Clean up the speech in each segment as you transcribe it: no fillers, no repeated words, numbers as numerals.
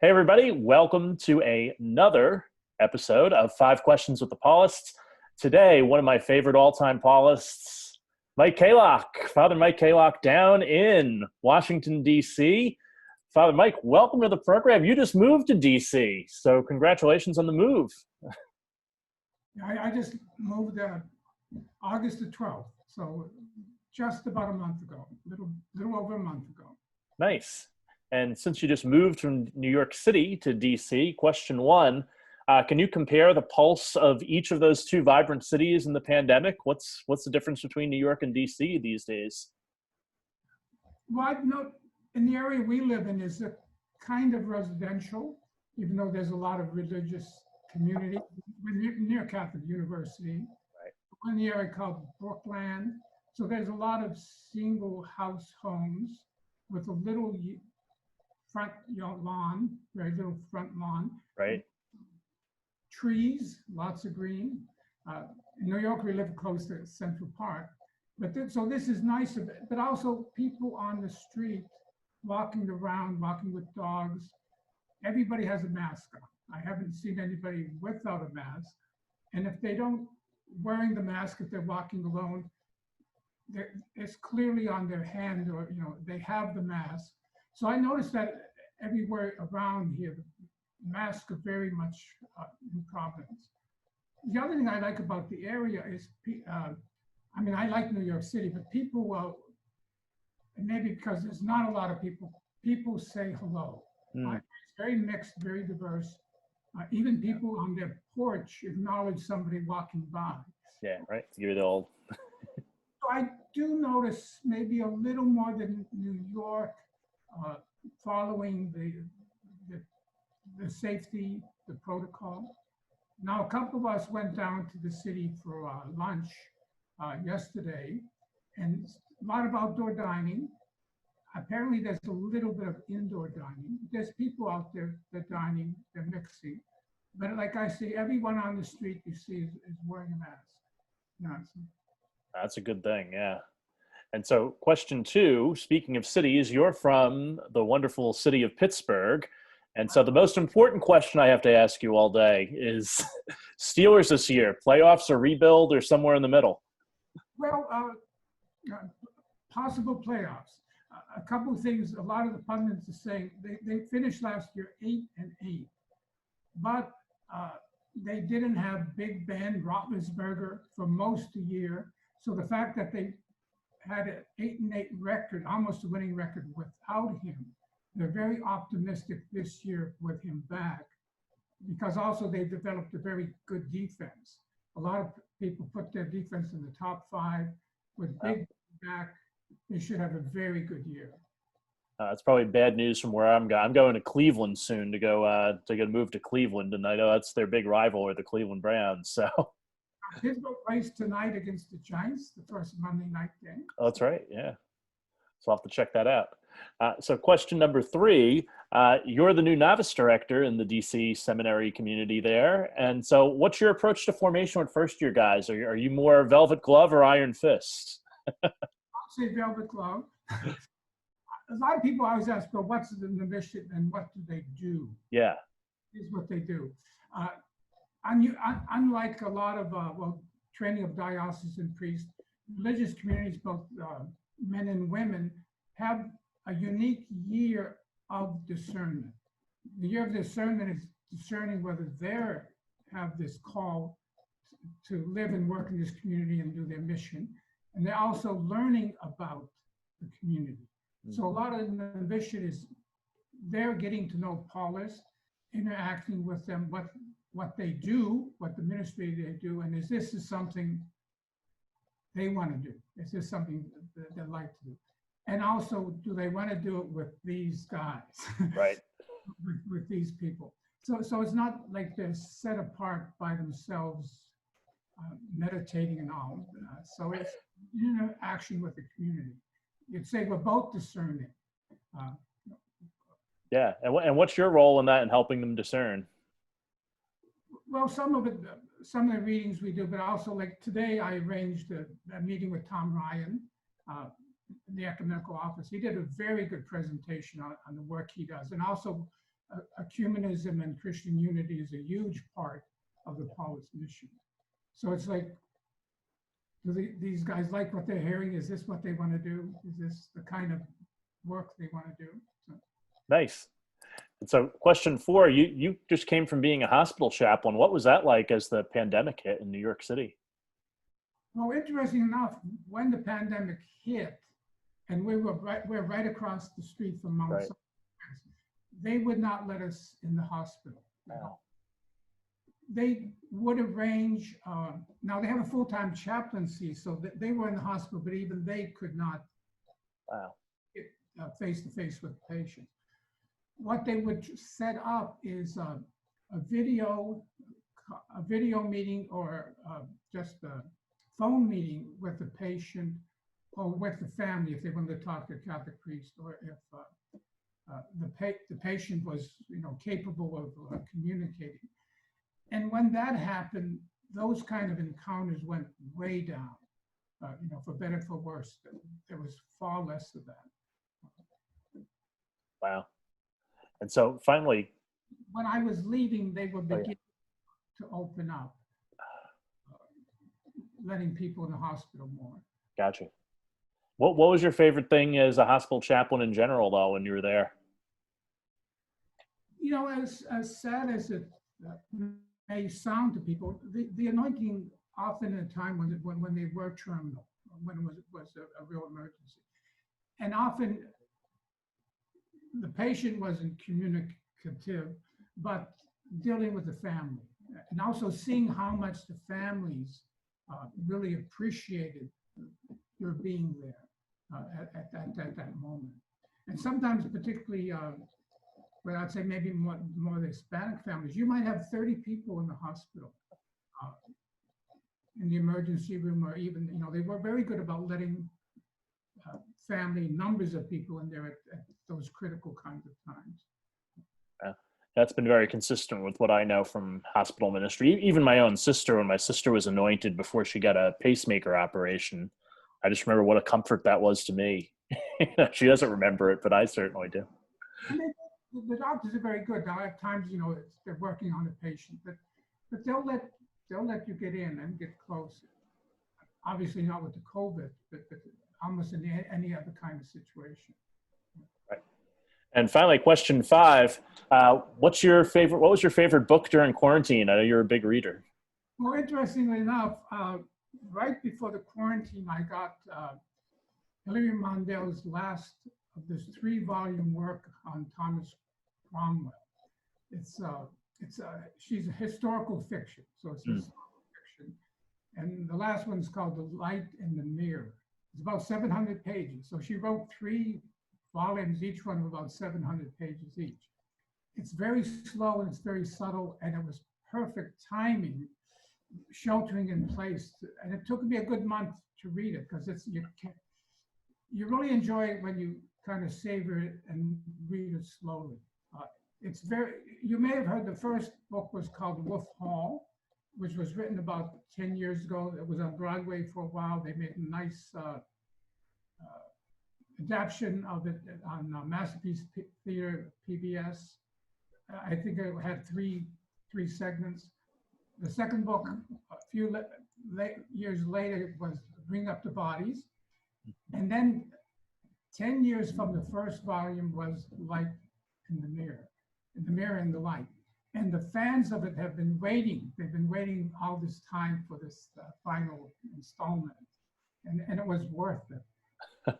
Hey, everybody. Welcome to another episode of 5 Questions with the Paulists. Today, one of my favorite all-time Paulists, Mike Kallock, Father Mike Kallock, down in Washington, D.C. Father Mike, welcome to the program. You just moved to D.C., so congratulations on the move. I just moved August the 12th, so just about a month ago, little over a month ago. Nice. And since you just moved from New York City to DC, question one, can you compare the pulse of each of those two vibrant cities in the pandemic? What's the difference between New York and DC these days? Well, I know in the area we live in is a kind of residential, even though there's a lot of religious community. We're near Catholic University. Right. We're in the area called Brookland. So there's a lot of single house homes with a little front lawn, very little front lawn. Right. Trees, lots of green. In New York, we live close to Central Park. So this is nice, but also people on the street walking around, walking with dogs. Everybody has a mask on. I haven't seen anybody without a mask. And if they don't wearing the mask, if they're walking alone, it's clearly on their hand, or they have the mask. So I noticed that everywhere around here, masks are very much in prominence. The other thing I like about the area is, I like New York City, but people, and maybe because there's not a lot of people say hello. It's very mixed, very diverse. Even people on their porch acknowledge somebody walking by. Yeah, right. You're the old. So I do notice maybe a little more than New York, following the safety, the protocol. Now, a couple of us went down to the city for lunch yesterday, and a lot of outdoor dining. Apparently, there's a little bit of indoor dining. There's people out there that are dining, they're mixing. But like I say, everyone on the street you see is wearing a mask. That's a good thing, yeah. And so question two, speaking of cities, you're from the wonderful city of Pittsburgh. And so the most important question I have to ask you all day is Steelers this year, playoffs or rebuild or somewhere in the middle? Well, possible playoffs. A couple of things, a lot of the pundits are saying they finished last year 8-8, but they didn't have Big Ben Roethlisberger for most of the year. So the fact that they had an 8-8 record, almost a winning record without him, they're very optimistic this year with him back, because also they developed a very good defense. A lot of people put their defense in the top 5. With Big back, they should have a very good year. It's probably bad news from where I'm going. I'm going to Cleveland soon to go move to Cleveland, and I know that's their big rival, or the Cleveland Browns. So Pittsburgh plays tonight against the Giants, the first Monday night game. Oh, that's right, yeah. So I'll have to check that out. So question number 3, you're the new novice director in the DC seminary community there. And so what's your approach to formation with first-year guys? Are you more velvet glove or iron fist? I'll say velvet glove. A lot of people always ask, well, what's the novitiate and what do they do? Yeah. Here's what they do. Unlike a lot of, training of diocesan priests, religious communities, both men and women, have a unique year of discernment. The year of discernment is discerning whether they have this call to live and work in this community and do their mission. And they're also learning about the community. So a lot of the novitiate is they're getting to know Paulists, interacting with them, what they do, what the ministry they do, and is this something they want to do? Is this something that they like to do? And also, do they want to do it with these guys? Right. with these people. So it's not like they're set apart by themselves, meditating and all. So it's interaction with the community. You'd say we're both discerning. Yeah, and what's your role in that in helping them discern? Well, some of the readings we do, but also like today I arranged a meeting with Tom Ryan, in the ecumenical office. He did a very good presentation on the work he does. And also ecumenism and Christian unity is a huge part of the Paulist mission. So it's like, do these guys like what they're hearing? Is this what they want to do? Is this the kind of work they want to do? So. Nice. And so question 4, you just came from being a hospital chaplain. What was that like as the pandemic hit in New York City? Well, interesting enough, when the pandemic hit, and we're right across the street from Mount Sinai, they would not let us in the hospital. Wow. They would arrange, now they have a full-time chaplaincy, so they were in the hospital, but even they could not get face-to-face with patients. What they would set up is a video meeting or just a phone meeting with the patient or with the family if they wanted to talk to a Catholic priest, or if the patient was, capable of communicating. And when that happened, those kind of encounters went way down. For better, for worse, there was far less of that. Wow. And so finally, when I was leaving, they were beginning to open up, letting people in the hospital more. Gotcha. What was your favorite thing as a hospital chaplain in general, though, when you were there? As sad as it may sound to people, the anointing often at a time when they were terminal, when it was a real emergency. And often the patient wasn't communicative, but dealing with the family. And also seeing how much the families really appreciated your being there at that moment. And sometimes particularly, but I'd say maybe more the Hispanic families, you might have 30 people in the hospital, in the emergency room, or even, they were very good about letting family numbers of people in there at those critical kinds of times. Yeah. That's been very consistent with what I know from hospital ministry. Even my own sister, when my sister was anointed before she got a pacemaker operation, I just remember what a comfort that was to me. She doesn't remember it, but I certainly do. The doctors are very good. Now, at times, they're working on a patient, but they'll let you get in and get close. Obviously not with the COVID, but almost in any other kind of situation. Right. And finally, question 5: what was your favorite book during quarantine? I know you're a big reader. Well, interestingly enough, right before the quarantine, I got Hilary Mandel's last of this 3-volume work on Thomas Cromwell. She's a historical fiction, so it's historical fiction. And the last one's called The Light in the Mirror. It's about 700 pages. So she wrote 3 volumes, each one of about 700 pages each. It's very slow and it's very subtle, and it was perfect timing, sheltering in place. And it took me a good month to read it, because you really enjoy it when you kind of savor it and read it slowly. You may have heard the first book was called Wolf Hall, which was written about 10 years ago. It was on Broadway for a while. They made a nice adaptation of it on Masterpiece Theater, PBS. I think it had three segments. The second book, a few years later, was Bring Up the Bodies. And then 10 years from the first volume was Light in the Mirror, The Mirror and the Light. And the fans of it have been waiting. They've been waiting all this time for this final installment. And it was worth it.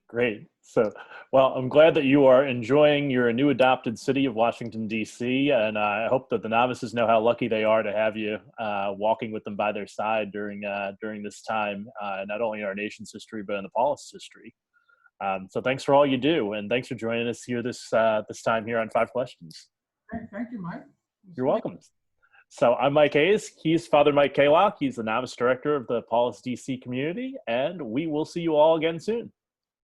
Great. So, well, I'm glad that you are enjoying your new adopted city of Washington, D.C. And I hope that the novices know how lucky they are to have you walking with them by their side during this time, not only in our nation's history, but in the Paulist history. So thanks for all you do. And thanks for joining us here this time here on 5 Questions. Thank you, Mike. You're welcome. So I'm Mike Hayes. He's Father Mike Kallock. He's the novice director of the Paulist DC community. And we will see you all again soon.